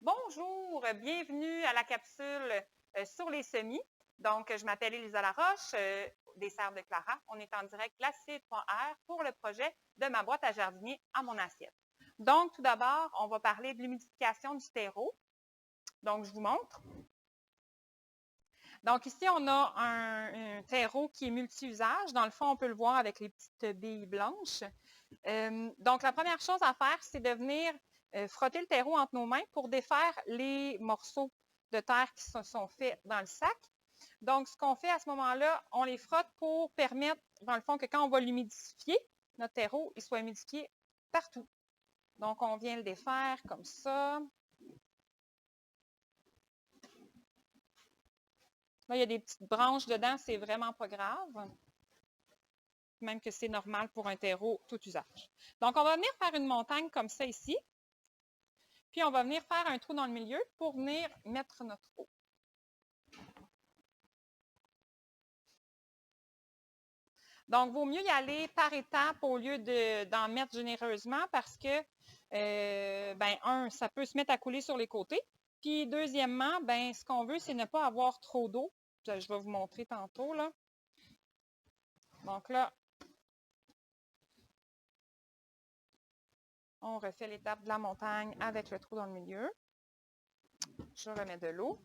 Bonjour, bienvenue à la capsule sur les semis. Donc, je m'appelle Elisa Laroche, des Serres de Clara. On est en direct de la C3R pour le projet de ma boîte à jardinier à mon assiette. Donc, tout d'abord, on va parler de l'humidification du terreau. Donc, je vous montre. Donc, ici, on a un terreau qui est multi-usage. Dans le fond, on peut le voir avec les petites billes blanches. Donc, la première chose à faire, c'est de venir frotter le terreau entre nos mains pour défaire les morceaux de terre qui se sont faits dans le sac. Donc, ce qu'on fait à ce moment-là, on les frotte pour permettre, dans le fond, que quand on va l'humidifier, notre terreau, il soit humidifié partout. Donc, on vient le défaire comme ça. Là, il y a des petites branches dedans, c'est vraiment pas grave. Même que c'est normal pour un terreau tout usage. Donc, on va venir faire une montagne comme ça ici. Puis, on va venir faire un trou dans le milieu pour venir mettre notre eau. Donc, il vaut mieux y aller par étapes au lieu d'en mettre généreusement parce que, ça peut se mettre à couler sur les côtés. Puis, deuxièmement, ce qu'on veut, c'est ne pas avoir trop d'eau. Je vais vous montrer tantôt, là. Donc là, on refait l'étape de la montagne avec le trou dans le milieu. Je remets de l'eau.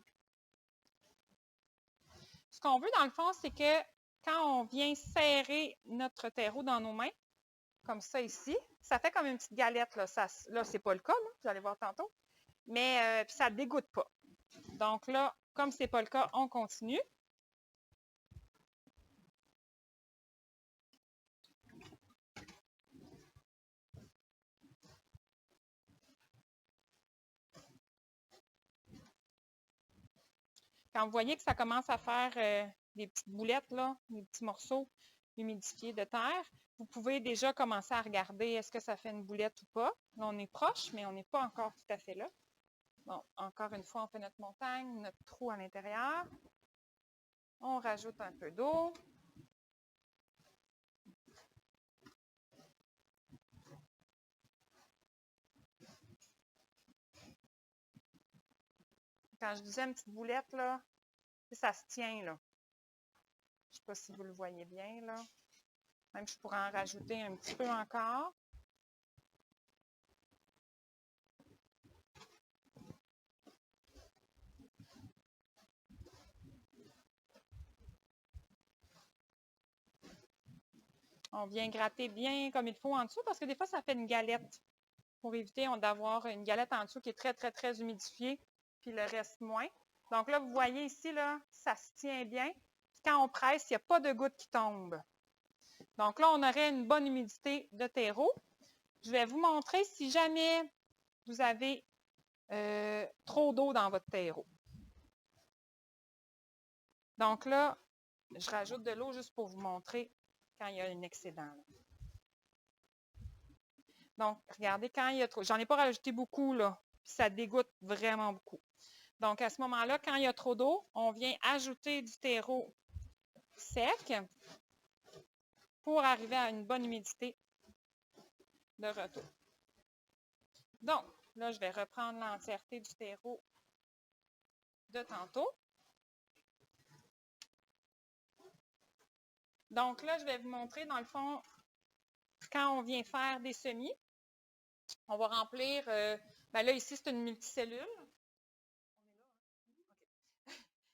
Ce qu'on veut, dans le fond, c'est que quand on vient serrer notre terreau dans nos mains, comme ça ici, ça fait comme une petite galette. Là, là c'est pas le cas, là, vous allez voir tantôt. Mais puis ça ne dégoûte pas. Donc là, comme ce n'est pas le cas, on continue. Quand vous voyez que ça commence à faire des petites boulettes, là, des petits morceaux humidifiés de terre, vous pouvez déjà commencer à regarder est-ce que ça fait une boulette ou pas. Là, on est proche, mais on n'est pas encore tout à fait là. Bon, encore une fois, on fait notre montagne, notre trou à l'intérieur. On rajoute un peu d'eau. Quand je disais une petite boulette, là, ça se tient, là. Je ne sais pas si vous le voyez bien, là. Même je pourrais en rajouter un petit peu encore. On vient gratter bien comme il faut en dessous parce que des fois, ça fait une galette pour éviter d'avoir une galette en dessous qui est très, très, très humidifiée, puis le reste moins. Donc là, vous voyez ici, là, ça se tient bien. Puis quand on presse, il n'y a pas de gouttes qui tombent. Donc là, on aurait une bonne humidité de terreau. Je vais vous montrer si jamais vous avez trop d'eau dans votre terreau. Donc là, je rajoute de l'eau juste pour vous montrer quand il y a un excédent. Là. Donc, regardez, quand il y a trop, j'en ai pas rajouté beaucoup, là, puis ça dégoûte vraiment beaucoup. Donc, à ce moment-là, quand il y a trop d'eau, on vient ajouter du terreau sec pour arriver à une bonne humidité de retour. Donc, là, je vais reprendre l'entièreté du terreau de tantôt. Donc là, je vais vous montrer, dans le fond, quand on vient faire des semis, on va remplir, là, ici, c'est une multicellule.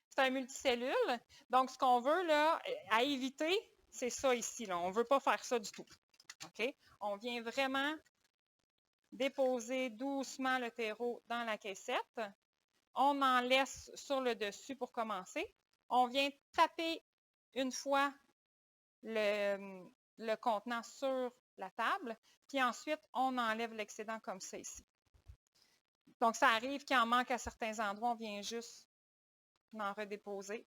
C'est un multicellule. Donc, ce qu'on veut, là, à éviter, c'est ça ici, là. On ne veut pas faire ça du tout. OK? On vient vraiment déposer doucement le terreau dans la caissette. On en laisse sur le dessus pour commencer. On vient taper une fois le contenant sur la table, puis ensuite, on enlève l'excédent comme ça ici. Donc, ça arrive qu'il en manque à certains endroits, on vient juste en redéposer,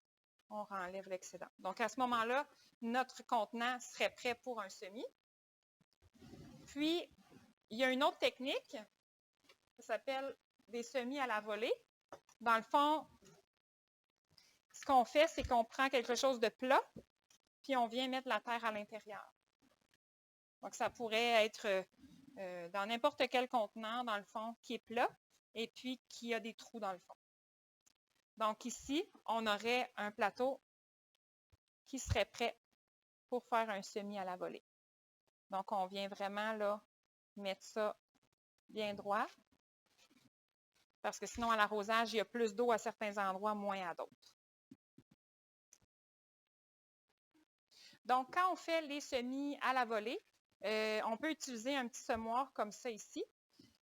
on enlève l'excédent. Donc, à ce moment-là, notre contenant serait prêt pour un semis. Puis, il y a une autre technique, ça s'appelle des semis à la volée. Dans le fond, ce qu'on fait, c'est qu'on prend quelque chose de plat, puis on vient mettre la terre à l'intérieur. Donc, ça pourrait être dans n'importe quel contenant, dans le fond, qui est plat. et puis qui a des trous dans le fond. Donc ici, on aurait un plateau qui serait prêt pour faire un semis à la volée. Donc, on vient vraiment là mettre ça bien droit parce que sinon, à l'arrosage, il y a plus d'eau à certains endroits, moins à d'autres. Donc, quand on fait les semis à la volée, on peut utiliser un petit semoir comme ça ici.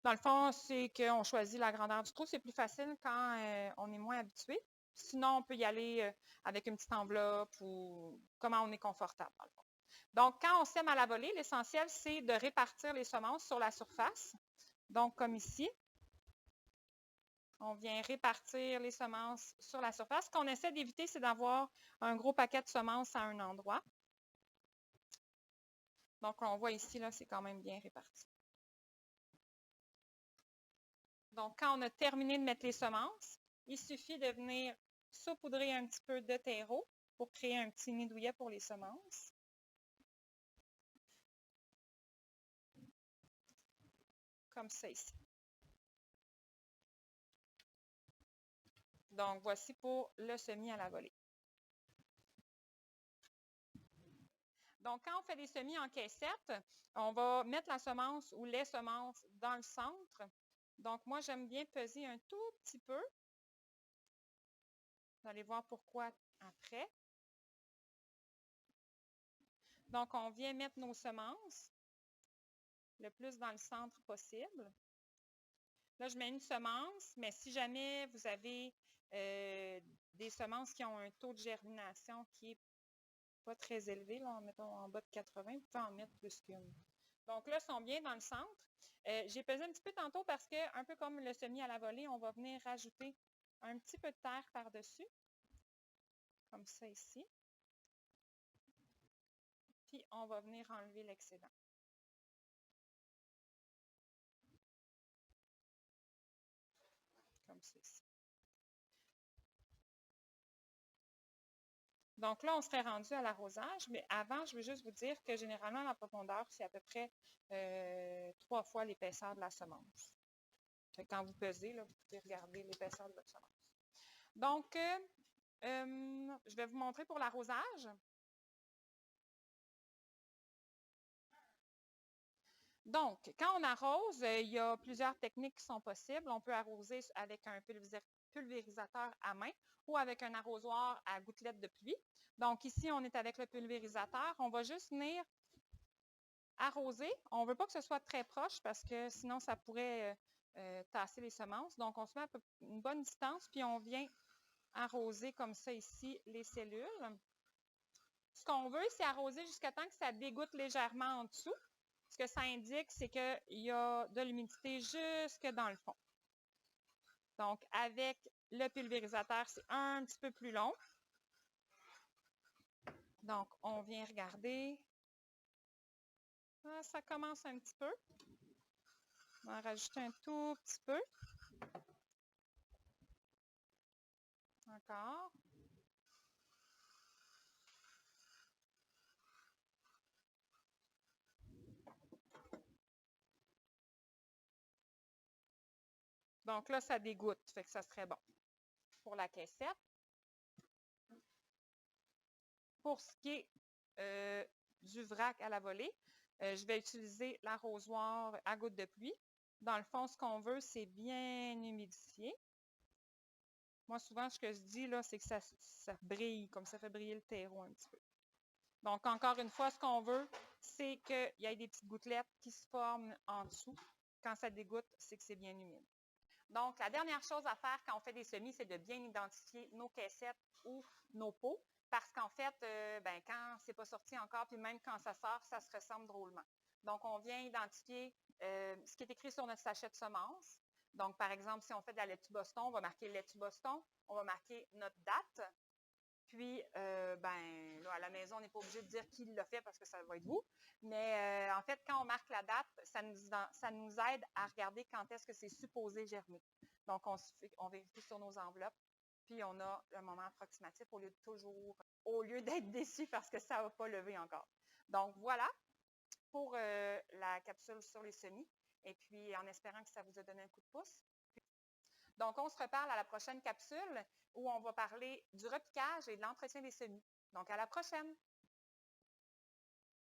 Dans le fond, c'est qu'on choisit la grandeur du trou. C'est plus facile quand on est moins habitué. Sinon, on peut y aller avec une petite enveloppe ou comment on est confortable, dans le fond. Donc, quand on sème à la volée, l'essentiel, c'est de répartir les semences sur la surface. Donc, comme ici, on vient répartir les semences sur la surface. Ce qu'on essaie d'éviter, c'est d'avoir un gros paquet de semences à un endroit. Donc, on voit ici, là, c'est quand même bien réparti. Donc, quand on a terminé de mettre les semences, il suffit de venir saupoudrer un petit peu de terreau pour créer un petit nid douillet pour les semences. Comme ça ici. Donc, voici pour le semis à la volée. Donc, quand on fait des semis en caissette, on va mettre la semence ou les semences dans le centre. Donc, moi, j'aime bien peser un tout petit peu. Vous allez voir pourquoi après. Donc, on vient mettre nos semences le plus dans le centre possible. Là, je mets une semence, mais si jamais vous avez des semences qui ont un taux de germination qui n'est pas très élevé, là, mettons en bas de 80, vous pouvez en mettre plus qu'une. Donc là, elles sont bien dans le centre. J'ai pesé un petit peu tantôt parce que, un peu comme le semis à la volée, on va venir rajouter un petit peu de terre par-dessus, comme ça ici. Puis, on va venir enlever l'excédent. Comme ça ici. Donc là, on serait rendu à l'arrosage, mais avant, je veux juste vous dire que généralement, la profondeur, c'est à peu près 3 fois l'épaisseur de la semence. Quand vous pesez, là, vous pouvez regarder l'épaisseur de votre semence. Donc, je vais vous montrer pour l'arrosage. Donc, quand on arrose, il y a plusieurs techniques qui sont possibles. On peut arroser avec un pulvérisateur à main ou avec un arrosoir à gouttelettes de pluie. Donc, ici, on est avec le pulvérisateur. On va juste venir arroser. On ne veut pas que ce soit très proche parce que sinon, ça pourrait tasser les semences. Donc, on se met à une bonne distance, puis on vient arroser comme ça ici les cellules. Ce qu'on veut, c'est arroser jusqu'à temps que ça dégoûte légèrement en dessous. Ce que ça indique, c'est qu'il y a de l'humidité jusque dans le fond. Donc, avec le pulvérisateur, c'est un petit peu plus long. Donc, on vient regarder. Ça commence un petit peu. On va en rajouter un tout petit peu. Encore. Donc là, ça dégoûte, fait que ça serait bon pour la caissette. Pour ce qui est du vrac à la volée, je vais utiliser l'arrosoir à gouttes de pluie. Dans le fond, ce qu'on veut, c'est bien humidifier. Moi, souvent, ce que je dis, là, c'est que ça brille, comme ça fait briller le terreau un petit peu. Donc, encore une fois, ce qu'on veut, c'est qu'il y ait des petites gouttelettes qui se forment en dessous. Quand ça dégoûte, c'est que c'est bien humide. Donc, la dernière chose à faire quand on fait des semis, c'est de bien identifier nos caissettes ou nos pots. Parce qu'en fait, quand c'est pas sorti encore, puis même quand ça sort, ça se ressemble drôlement. Donc, on vient identifier ce qui est écrit sur notre sachet de semences. Donc, par exemple, si on fait de la laitue Boston, on va marquer laitue Boston, on va marquer notre date. Puis, là, à la maison, on n'est pas obligé de dire qui l'a fait parce que ça va être vous. Mais en fait, quand on marque la date, ça nous aide à regarder quand est-ce que c'est supposé germer. Donc, on vérifie sur nos enveloppes, puis on a un moment approximatif au lieu d'être déçu parce que ça ne va pas lever encore. Donc, voilà pour la capsule sur les semis. Et puis, en espérant que ça vous a donné un coup de pouce. Donc, on se reparle à la prochaine capsule où on va parler du repiquage et de l'entretien des semis. Donc, à la prochaine!